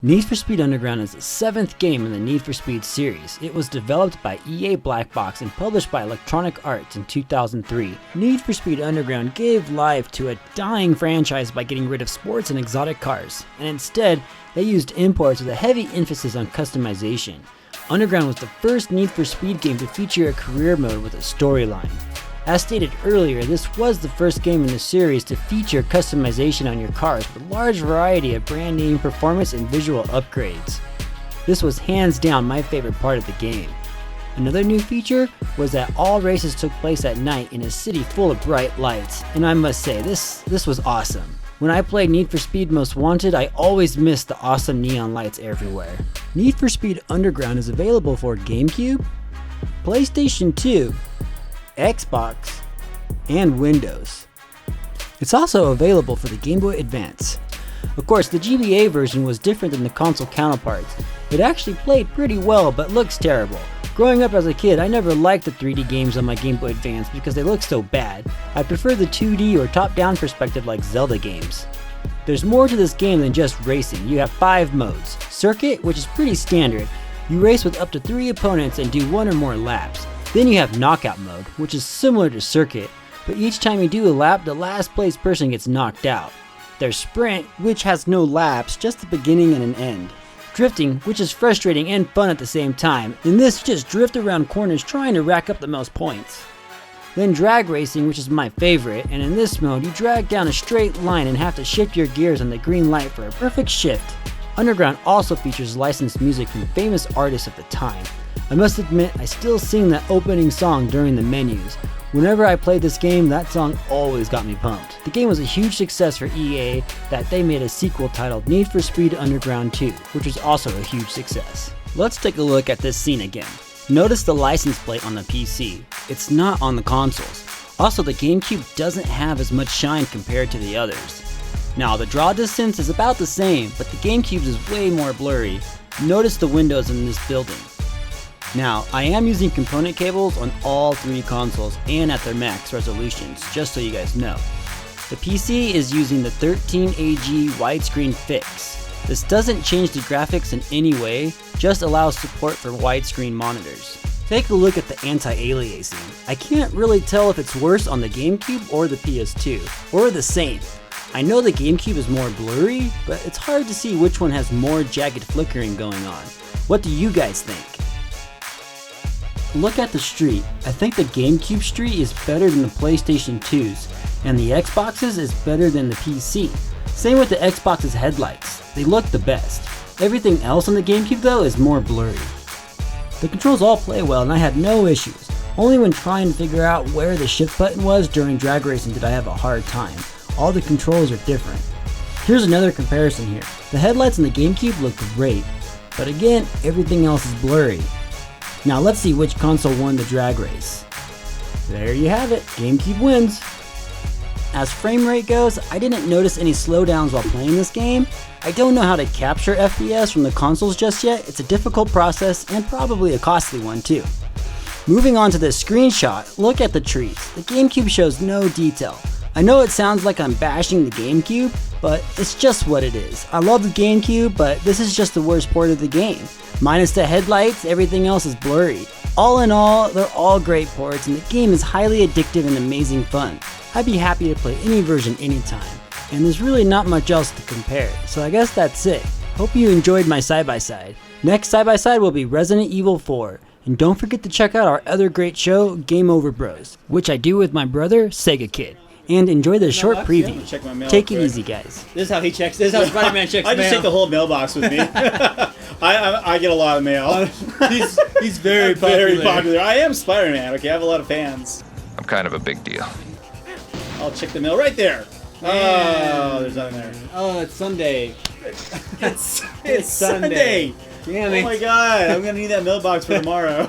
Need for Speed Underground is the 7th game in the Need for Speed series. It was developed by EA Black Box and published by Electronic Arts in 2003. Need for Speed Underground gave life to a dying franchise by getting rid of sports and exotic cars, and instead, they used imports with a heavy emphasis on customization. Underground was the first Need for Speed game to feature a career mode with a storyline. As stated earlier, this was the first game in the series to feature customization on your cars with a large variety of brand name performance and visual upgrades. This was hands down my favorite part of the game. Another new feature was that all races took place at night in a city full of bright lights, and I must say, this was awesome. When I played Need for Speed Most Wanted, I always missed the awesome neon lights everywhere. Need for Speed Underground is available for Gamecube, PlayStation 2, Xbox, and Windows. It's also available for the Game Boy Advance. Of course, the GBA version was different than the console counterparts. It actually played pretty well, but looks terrible. Growing up as a kid, I never liked the 3D games on my Game Boy Advance because they look so bad. I prefer the 2D or top-down perspective like Zelda games. There's more to this game than just racing. You have 5 modes. Circuit, which is pretty standard. You race with up to 3 opponents and do 1 or more laps. Then you have Knockout mode, which is similar to Circuit, but each time you do a lap, the last place person gets knocked out. There's Sprint, which has no laps, just a beginning and an end. Drifting, which is frustrating and fun at the same time. In this, you just drift around corners trying to rack up the most points. Then Drag Racing, which is my favorite, and in this mode, you drag down a straight line and have to shift your gears on the green light for a perfect shift. Underground also features licensed music from famous artists of the time. I must admit, I still sing that opening song during the menus. Whenever I played this game, that song always got me pumped. The game was a huge success for EA that they made a sequel titled Need for Speed Underground 2, which was also a huge success. Let's take a look at this scene again. Notice the license plate on the PC. It's not on the consoles. Also, the Gamecube doesn't have as much shine compared to the others. Now, the draw distance is about the same, but the Gamecube is way more blurry. Notice the windows in this building. Now, I am using component cables on all 3 consoles and at their max resolutions, just so you guys know. The PC is using the 13AG widescreen fix. This doesn't change the graphics in any way, just allows support for widescreen monitors. Take a look at the anti-aliasing. I can't really tell if it's worse on the Gamecube or the PS2, or the same. I know the Gamecube is more blurry, but it's hard to see which one has more jagged flickering going on. What do you guys think? Look at the street. I think the Gamecube street is better than the PlayStation 2's, and the Xbox's is better than the PC. Same with the Xbox's headlights. They look the best. Everything else on the Gamecube though is more blurry. The controls all play well and I had no issues. Only when trying to figure out where the shift button was during drag racing did I have a hard time. All the controls are different. Here's another comparison here. The headlights on the Gamecube look great, but again, everything else is blurry. Now let's see which console won the drag race. There you have it, Gamecube wins. As frame rate goes, I didn't notice any slowdowns while playing this game. I don't know how to capture FPS from the consoles just yet. It's a difficult process and probably a costly one too. Moving on to this screenshot, look at the trees. The Gamecube shows no detail. I know it sounds like I'm bashing the Gamecube, but it's just what it is. I love the Gamecube, but this is just the worst port of the game. Minus the headlights, everything else is blurry. All in all, they're all great ports and the game is highly addictive and amazing fun. I'd be happy to play any version anytime, and there's really not much else to compare, so I guess that's it. Hope you enjoyed my side-by-side. Next side-by-side will be Resident Evil 4, and don't forget to check out our other great show, Game Over Bros, which I do with my brother, Sega Kid. And enjoy the short preview. Take it easy, guys. This is how he checks. This is how Spider-Man checks mail. I just take the whole mailbox with me. I get a lot of mail. He's very popular. Very popular. I am Spider-Man. Okay, I have a lot of fans. I'm kind of a big deal. I'll check the mail right there. Oh, there's nothing there. Oh, it's Sunday. It's Sunday. Damn it. Oh my God, I'm gonna need that mailbox for tomorrow.